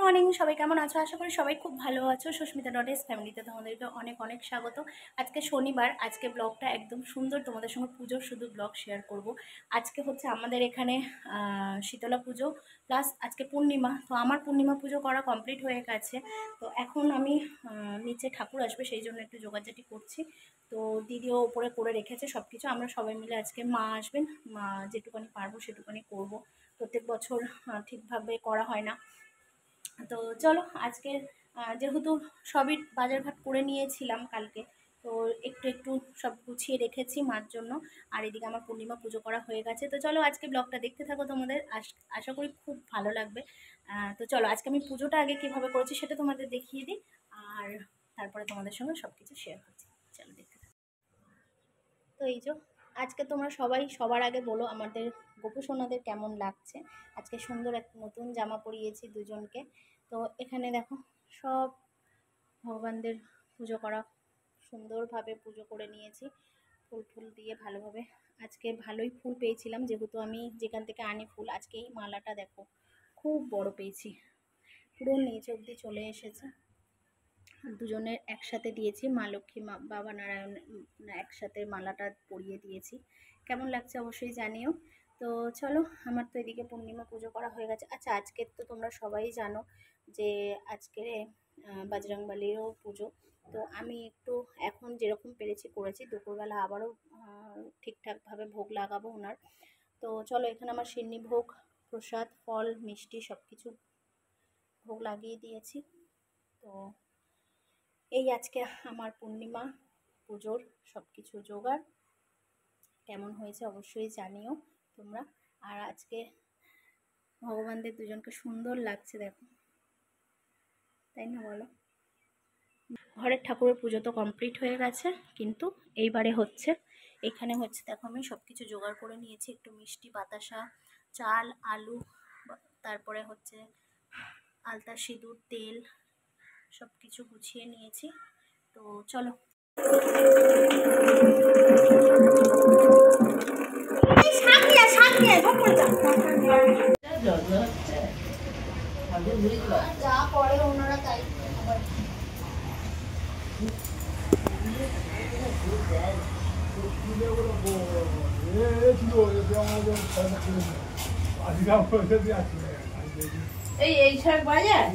Morning, সবাই কেমন আছো? আশা করি সবাই খুব ভালো আছো। সুস্মিতা ডটেস ফ্যামিলিতে তোমাদেরকে অনেক অনেক স্বাগত। আজকে শনিবার, আজকে ব্লগটা একদম সুন্দর তোমাদের সঙ্গে পুজোর শুধু ব্লগ শেয়ার করব। আজকে হচ্ছে আমাদের এখানে শীতলা পুজো প্লাস আজকে পূর্ণিমা। তো আমার পূর্ণিমা পুজো করা কমপ্লিট হয়ে গেছে। তো এখন আমি নিচে ঠাকুর আসবে সেই জন্য একটু জোগাড়জাটি করছি। তো দিদিও ওপরে করে রেখেছে সব কিছু। আমরা সবাই মিলে আজকে মা আসবেন, মা যেটুকানি পারবো সেটুকানি করব। প্রত্যেক বছর ঠিকভাবে করা হয় না। তো চলো আজকে যেহেতু সবই বাজারঘাট করে নিয়েছিলাম কালকে, তো একটু একটু সব গুছিয়ে রেখেছি মার জন্য। আর এদিকে আমার পূর্ণিমা পুজো করা হয়ে গেছে। তো চলো আজকে ব্লগটা দেখতে থাকো, তোমাদের আশা করি খুব ভালো লাগবে। তো চলো আজকে আমি পুজোটা আগে কীভাবে করেছি সেটা তোমাদের দেখিয়ে দিই, আর তারপরে তোমাদের সঙ্গে সব কিছু শেয়ার করছি। চলো দেখতে থাকো। তো এই যে আজকে তোমরা সবাই সবার আগে বলো আমাদের গোপু সোনাদের কেমন লাগছে। আজকে সুন্দর এক নতুন জামা পরিয়েছি দুজনকে। তো এখানে দেখো সব ভগবানদের পুজো করা, সুন্দরভাবে পুজো করে নিয়েছি ফুল ফুল দিয়ে ভালোভাবে। আজকে ভালোই ফুল পেয়েছিলাম, যেহেতু আমি যেখান থেকে আনি ফুল। আজকে এই মালাটা দেখো খুব বড় পেয়েছি, পুরো নিচ অবধি চলে এসেছে। দুজনের একসাথে দিয়েছি, মা লক্ষ্মী মা বাবা নারায়ণ একসাথে মালাটা পরিয়ে দিয়েছি। কেমন লাগছে অবশ্যই জানিও। তো চলো, আমার তো এদিকে পূর্ণিমা পুজো করা হয়ে গেছে। আচ্ছা, আজকে তো তোমরা সবাই জানো যে আজকে বজরংবলীরও পুজো। তো আমি একটু এখন যেরকম পেরেছি করেছি, দুপুরবেলা আবারও ঠিকঠাকভাবে ভোগ লাগাবো ওনার। তো চলো, এখানে আমার সিন্নি ভোগ, প্রসাদ, ফল, মিষ্টি সব কিছু ভোগ লাগিয়ে দিয়েছি। তো এই আজকে আমার পূর্ণিমা পুজোর সব কিছু জোগাড়। কেমন হয়েছে অবশ্যই জানিও তোমরা। আর আজকে ভগবানদের দুজনকে সুন্দর লাগছে দেখো, তাই না বলো? ঘরের ঠাকুরের পুজো তো কমপ্লিট হয়ে গেছে, কিন্তু এইবারে হচ্ছে এখানে হচ্ছে দেখো আমি সব কিছু জোগাড় করে নিয়েছি। একটু মিষ্টি, বাতাসা, চাল, আলু, তারপরে হচ্ছে আলতা, সিঁদুর, তেল সব কিছু গুছিয়ে নিয়েছি। তো চলো যা করে ওনারা তাই। এই শাক বাজার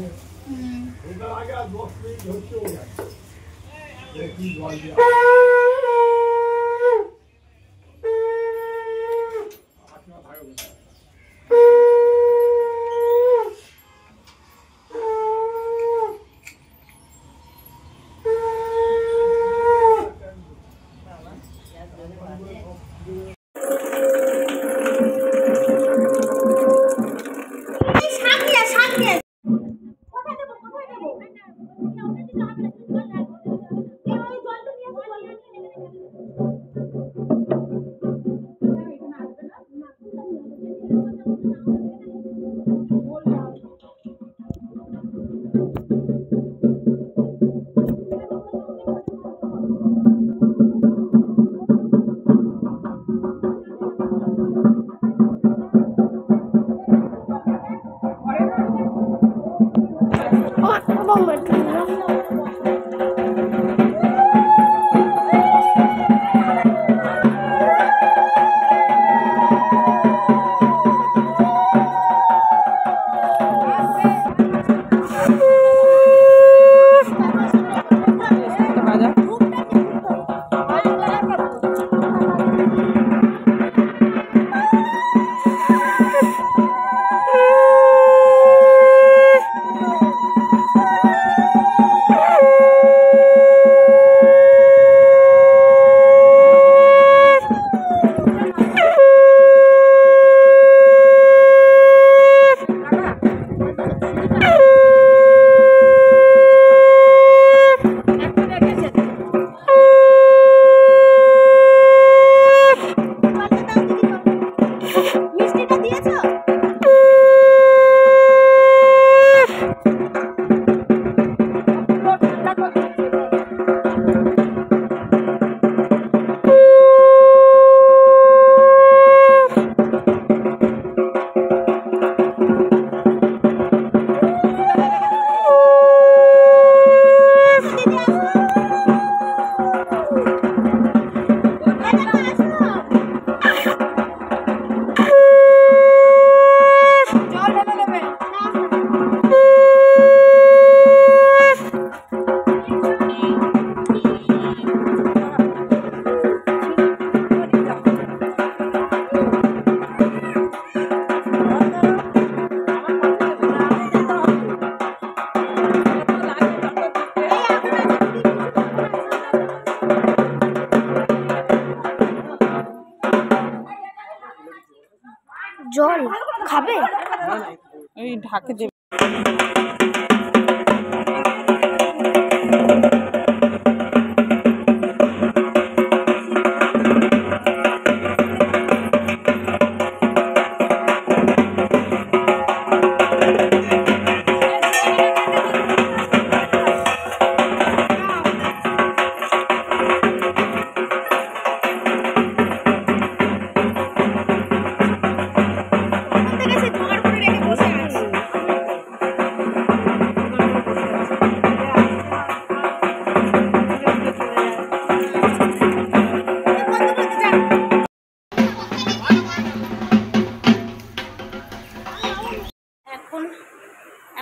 ঢাকে দেবে।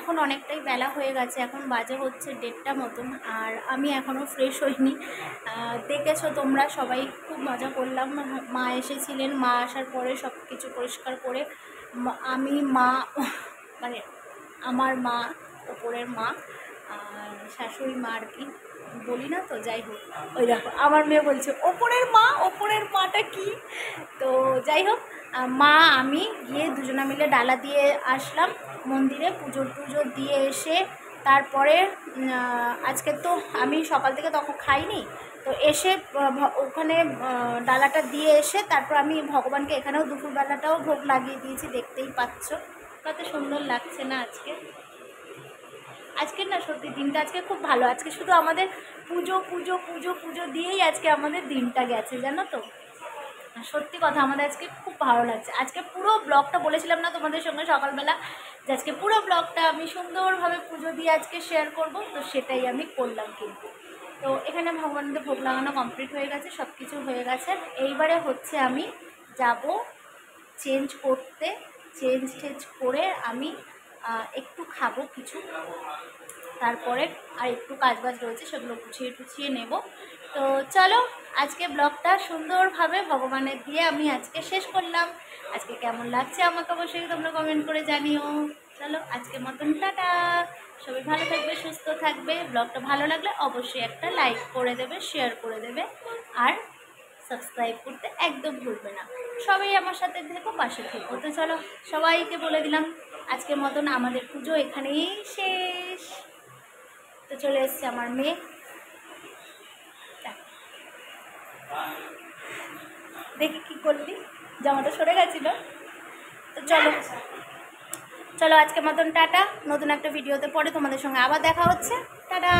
এখন অনেকটাই বেলা হয়ে গেছে, এখন বাজে হচ্ছে 1:30 মতন, আর আমি এখনও ফ্রেশ হইনি। দেখেছো তোমরা সবাই, খুব মজা করলাম। মা এসেছিলেন, মা আসার পরে সব কিছু পরিষ্কার করে আমি মা মানে আমার মা, ওপরের মা আর শাশুড়ি মা আর কি বলি না তো, যাই হোক, ওই দেখো আমার মেয়ে বলছে ওপরের মা, ওপরের মাটা কি। তো যাই হোক, মা আমি গিয়ে দুজনা মিলে ডালা দিয়ে আসলাম মন্দিরে, পুজো দিয়ে এসে তারপরে আজকে তো আমি সকাল থেকে তখন খাইনি, তো এসে ওখানে ডালাটা দিয়ে এসে তারপর আমি ভগবানকে এখানেও দুপুরবেলাটাও ভোগ লাগিয়ে দিয়েছি, দেখতেই পাচ্ছ কত সুন্দর লাগছে না আজকে না সত্যি দিনটা আজকে খুব ভালো। আজকে শুধু আমাদের পুজো দিয়েই আজকে আমাদের দিনটা গেছে, জানো তো। সত্যি কথা, আমাদের আজকে খুব ভালো লাগছে। আজকে পুরো ব্লগটা বলেছিলাম না তোমাদের সঙ্গে সকালবেলা যে আজকে পুরো ব্লগটা আমি সুন্দরভাবে পুজো দিয়ে আজকে শেয়ার করব, তো সেটাই আমি করলাম। কিন্তু তো এখানে ভগবানদের ভোগ লাগানো কমপ্লিট হয়ে গেছে, সব কিছু হয়ে গেছে। এইবারে হচ্ছে আমি যাব চেঞ্জ করতে, চেঞ্জ করে আমি একটু খাবো কিছু, তারপরে আর একটু কাজবাজ রয়েছে সেগুলো গুছিয়ে নেব। তো চলো, আজকে ব্লগটা সুন্দরভাবে ভগবানের দিয়ে আমি আজকে শেষ করলাম। আজকে কেমন লাগছে আমাকে অবশ্যই তোমরা কমেন্ট করে জানিও। চলো আজকের মতন টাটা, সবাই ভালো থাকবে, সুস্থ থাকবে। ব্লগটা ভালো লাগলে অবশ্যই একটা লাইক করে দেবে, শেয়ার করে দেবে, আর সাবস্ক্রাইব করতে একদম ভুলবে না। সবাই আমার সাথে থেকো, পাশে থেকো। তো চলো, সবাইকে বলে দিলাম আজকের মতন আমাদের পুজো এখানেই শেষ। তো চলে এসছে আমার মেয়ে, দেখি কি করলি, জামাটা সরে গেছিল। তো চলো আজকের মতন টাটা। নতুন একটা ভিডিওতে পরে তোমাদের সঙ্গে আবার দেখা হচ্ছে। টাটা।